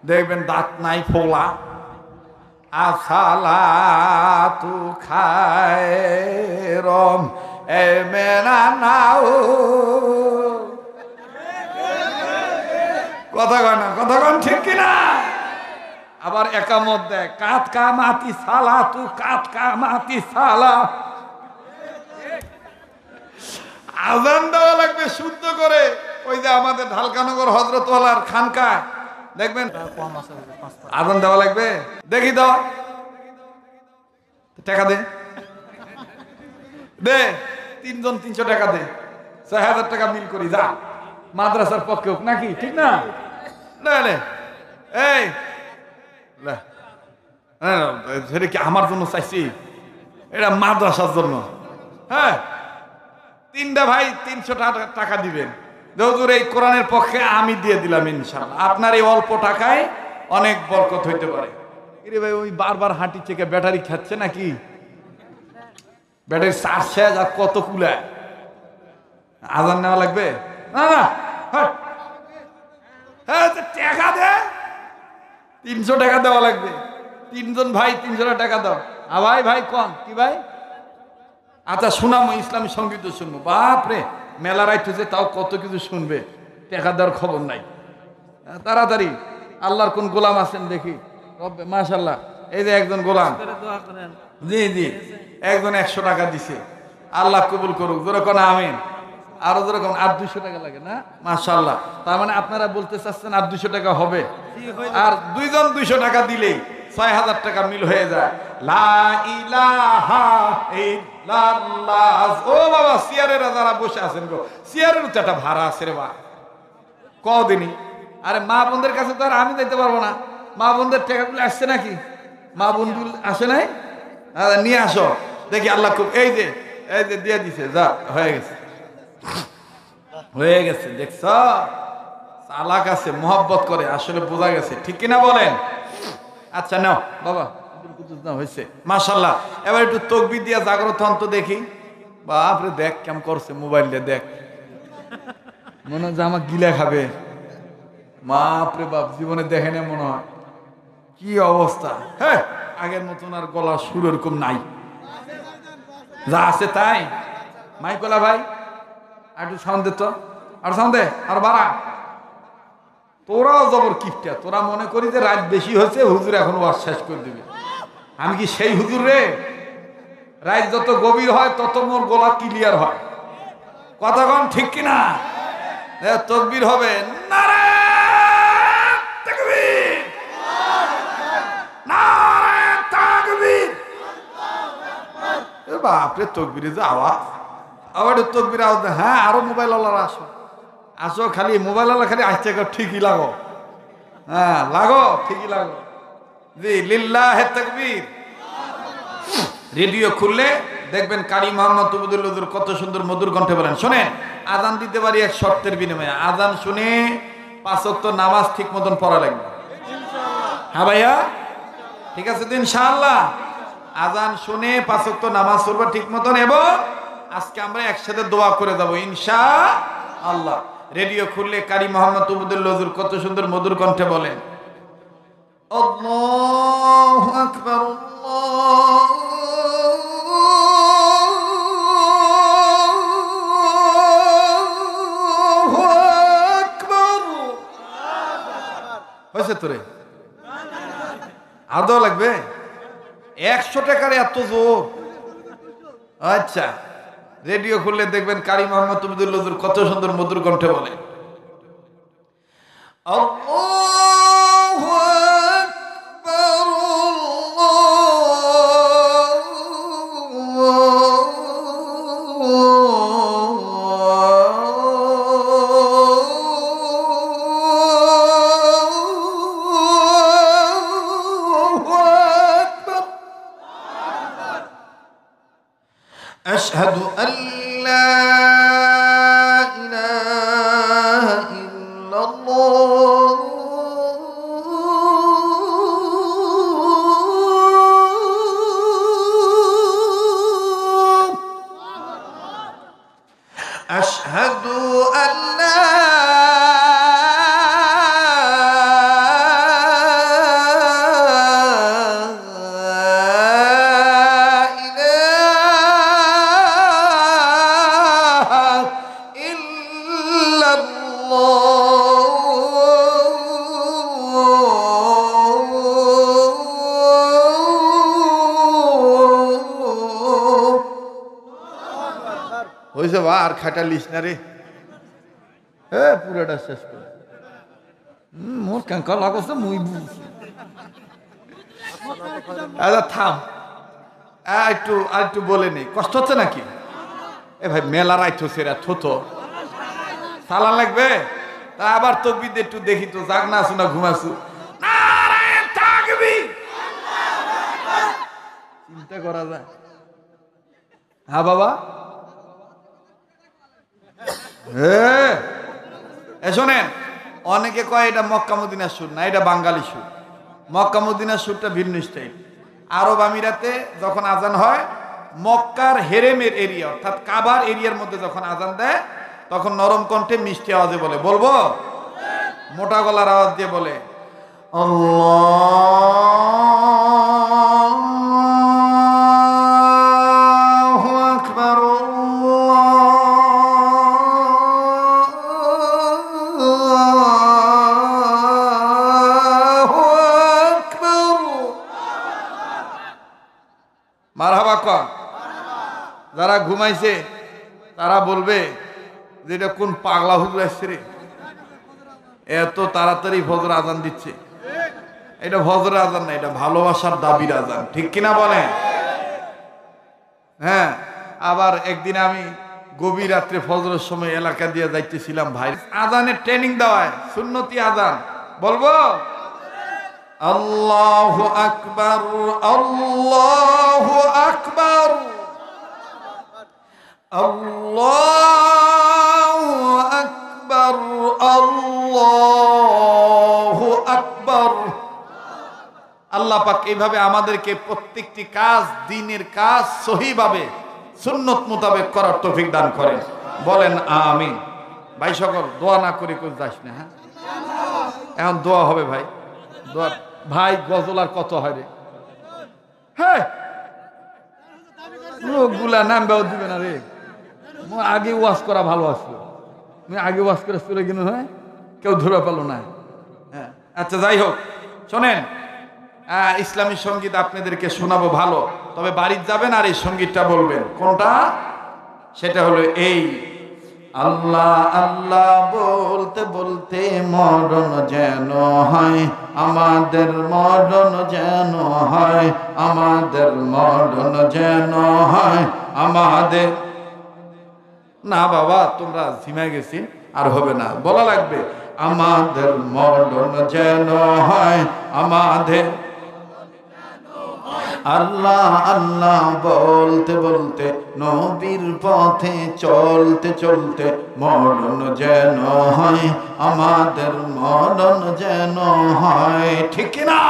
দেখবেন দাঁত নাই ফোলা। আসসালাতু খায়রুম মিনান্নাও। কথা কন ঠিক কিনা? আবার একামত দেয়, কাত কামাতি সালাতু, কাত কামাতি সালা। আজান দেওয়া লাগবে শুদ্ধ করে। ওই যে আমাদের ঢালকানগর হযরতওয়ালার খানকায় দেখবেন আজান দেওয়া লাগবে। দেখি দাও, টাকা দে, দে 3 জন 300 টাকা দে, 6000 টাকা মিল করি, যা মাদ্রাসার পক্ষে হোক নাকি, ঠিক না? এই সেটা কি আমার জন্য চাইছি? এটা মাদ্রাসার জন্য। হ্যাঁ, 3টা ভাই 300 টাকা দিবেন। হুজুর এই কোরআনের পক্ষে আমি দিয়ে দিলাম ইনশাআল্লাহ। আপনার এই অল্প টাকায় অনেক বরকত হইতে পারে। এরে ভাই ওই বারবার হাঁটি থেকে ব্যাটারি খাচ্ছে নাকি? ব্যাটারি চার্জ শেষ, আর কত কুলায়? আজান নেওয়া লাগবে না? হ্যাঁ, টাকা দে, 300 টাকা দেওয়া লাগবে। 3 জন ভাই 300 টাকা দাও। ভাই কন কি ভাই? আচ্ছা শোনামো, ইসলামী সঙ্গীত শুনবো। বাপরে মেলা রাইট হয়েছে, তাও কত কিছু শুনবে, টাকা দেওয়ার খবর নাই। তাড়াতাড়ি আল্লাহর কোন গোলাম আছেন দেখি। মাশাআল্লাহ, এই যে একজন গোলাম, জি একজন 100 টাকা দিছে। আল্লাহ কবুল করুক, জোরে কোন আমিন। আরো জোরে কোন, আর 200 টাকা লাগে না? মাশাআল্লাহ, তার মানে আপনারা বলতে চাচ্ছেন আর 200 টাকা হবে। আর 2 জন 200 টাকা দিলেই 6000 টাকা মিল হয়ে যায়। লা ইলাহা ইল্লাল্লাহ। ও বাবা, চেয়ারেরা যারা বসে আছেন গো, চেয়ারের তো একটা ভাড়া আছে রে বা, কদিনই। আরে মা বোনদের কাছে তো আর আমি দিতে পারবো না। মা বোনদের টাকাগুলো আসছে নাকি? মা বোনগুলো আসে নাই? নিয়ে আসো দেখি। আল্লাহ খুব, এই যে দিয়ে দিছে, যা হয়ে গেছে। দেখছ, চালাক আছে, মহব্বত করে, আসলে বোঝা গেছে, ঠিক কিনা বলেন? আচ্ছা নাও বাবা, হয়েছে মাশাআল্লাহ। এবার একটু তাকবীর দিয়া জাগ্রত হন তো দেখি। বাপরে দেখ কেমন করছে, মোবাইল দিয়ে দেখ, মনে হয় যে আমার গিলা খাবে। বাপরে বাপ, জীবনে দেখে না মনে হয়। কি অবস্থা! হ্যাঁ, আগের মতন আর গলার সুর এরকম নাই, যা আছে তাই। মাইকলা ভাই আর একটু সাউন্ড দে তো, আর সাউন্ড দে, আর বাড়া। তোরাও জবর কিপটা, তোরা মনে করি যে রাত বেশি হয়েছে, হুজুর এখন ওয়াজ শেষ করে দিবে। আমি কি সেই হুজুর রে? রাত যত গভীর হয় তত মোর গলা ক্লিয়ার হয়। কথা কম ঠিক কিনা? তাকবীর হবে, নারে তাকবীর, নারে তাকবীর। বাপরে, তাকবীরে যে আওয়াজ, আবার তাকবীর আওয়াজ। হ্যাঁ, আরো মোবাইল ওয়ালারা আসো, খালি মোবাইল ওয়ালা খালি আসছে, ঠিকই লাগো। হ্যাঁ লাগো, ঠিকই লাগো। জি, লিল্লাহে তাকবীর। রেডিও খুললে দেখবেন কারি মোহাম্মদ তুবুদুল হুজুর কত সুন্দর মধুর কণ্ঠে বলেন। শোনেন, আজান দিতে পারি এক শর্তের বিনিময়ে। আজান শুনে 5 ওয়াক্ত নামাজ ঠিক মতন পড়া লাগবে। হ্যাঁ ভাইয়া, ঠিক আছে তো ইনশাআল্লাহ? আজান শুনে 5 ওয়াক্ত নামাজ পড়বা ঠিক মতন, এবং আজকে আমরা একসাথে দোয়া করে যাবো ইনশাআল্লাহ। রেডিও খুললে কারি মোহাম্মদ তুবুদুল হুজুর কত সুন্দর মধুর কণ্ঠে বলেন, আল্লাহু আকবার, আল্লাহু আকবার। হয়েছে তোরে? আদৌ লাগবে 100 টাকার এত জোর? আচ্ছা, রেডিও খুললে দেখবেন কারি মোহাম্মদ তুবুদুল হুজুর কত সুন্দর মধুর কণ্ঠে বলে, আল্লাহু আকবার, আশহাদু আল্লা ইলাহা ইল্লাল্লাহ, আশহাদু আল্লা বা আর খাটালিস না রে, পুরোটা শেষ করে মোর কাঙ্কা লাগছে মুই বুঝছি। আচ্ছা থাম, একটু আর একটু বলে নেই, কষ্ট হচ্ছে নাকি? এ ভাই মেলা রাইতো সেরা থতো সালান লাগবে, তা আবার তকবির একটু দেখি তো, জাগ না আসু না ঘুমাসু। চিন্তা করা যায়। হ্যাঁ বাবা, শোনেন, অনেকে কয় এটা মক্কা মদিনার সুর, না এটা বাঙালি সুর। মক্কা মদিনার সুরটা ভিন্ন স্টাইল। আরব আমিরাতে যখন আজান হয়, মক্কার হেরেমের এরিয়া অর্থাৎ কাবার এরিয়ার মধ্যে যখন আজান দেয়, তখন নরম কণ্ঠে মিষ্টি আওয়াজে বলে, বলবো মোটা গলার আওয়াজ দিয়ে বলে, আল্লাহু আকবার, আল্লাহু আকবার। মারহাবা কর। যারা ঘুমাইছে তারা বলবে যে এটা কোন পাগলা হুজুর আসছে রে, এত তাড়াতাড়ি ফজর আজান দিচ্ছে। এটা ফজরের আজান না, এটা ভালোবাসার দাবির আজান, ঠিক কিনা বলেন? হ্যাঁ, আবার একদিন আমি গভীর রাত্রে ফজরের সময় এলাকা দিয়ে যাইতেছিলাম, ভাই আজানের ট্রেনিং দেওয়ায়, সুন্নতি আজান বলবো, আল্লাহু আকবার, আল্লাহু আকবার, আল্লাহু আকবার, আল্লাহু আকবার। আল্লাহ পাক এইভাবে আমাদেরকে প্রত্যেকটি কাজ, দ্বীনের কাজ সহিভাবে সুন্নত মোতাবেক করার তৌফিক দান করেন, বলেন আমিন। ভাই সকল দোয়া না করে কেউ যাস না। হ্যাঁ, এখন দোয়া হবে ভাই, দোয়া। ভাই গজল আর কত হয় রে? হ্যাঁ, লোকগুলা নামবেও দিবে না রে। আগে ওয়াজ করা ভালো আসলো, আগে ওয়াজ করে চলে গেল, হয় কেউ ধরে পেল না। হ্যাঁ, আচ্ছা যাই হোক, শোনেন, ইসলামী সঙ্গীত আপনাদেরকে শোনাবো ভালো, তবে বাড়িতে যাবেন আর এই সঙ্গীতটা বলবেন। কোনটা? সেটা হলো এই, আল্লাহ আল্লাহ বলতে বলতে মরণ যেন হয় আমাদের, মরণ যেন হয় আমাদের, মরণ যেন হয় আমাদের। না বাবা, তোমরা ঝিমায় গেছি, আর হবে না, বলা লাগবে, আমাদের মরণ যেন হয় আমাদের। আল্লাহ আল্লাহ বলতে বলতে, নবীর পথে চলতে চলতে, মরণ যেন হয় আমাদের, মরণ যেন হয়, ঠিক না?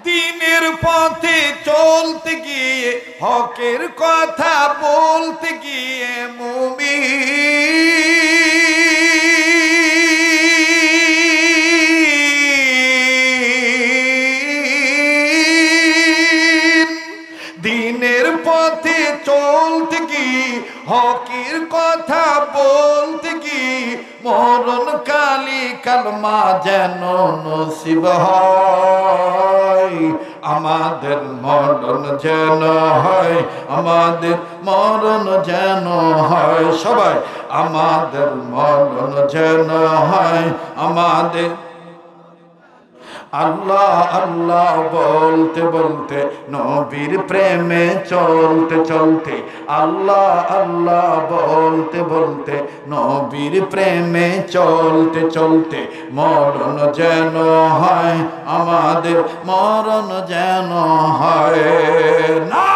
দ্বীনের পথে চলতে গিয়ে, হকের কথা বলতে গিয়ে, দ্বীনের পথে চলতে গিয়ে, হকের কথা বলতে গিয়ে, মরণ কালী কালমা যেন নসিব হয় আমাদের, মরণ যেন হয় আমাদের, মরণ যেন হয়, সবাই আমাদের মরণ যেন হয় আমাদের। আল্লাহ আল্লাহ বলতে বলতে, নবীর প্রেমে চলতে চলতে, আল্লাহ আল্লাহ বলতে বলতে, নবীর প্রেমে চলতে চলতে, মরণ যেন হয় আমাদের, মরণ যেন হয় না।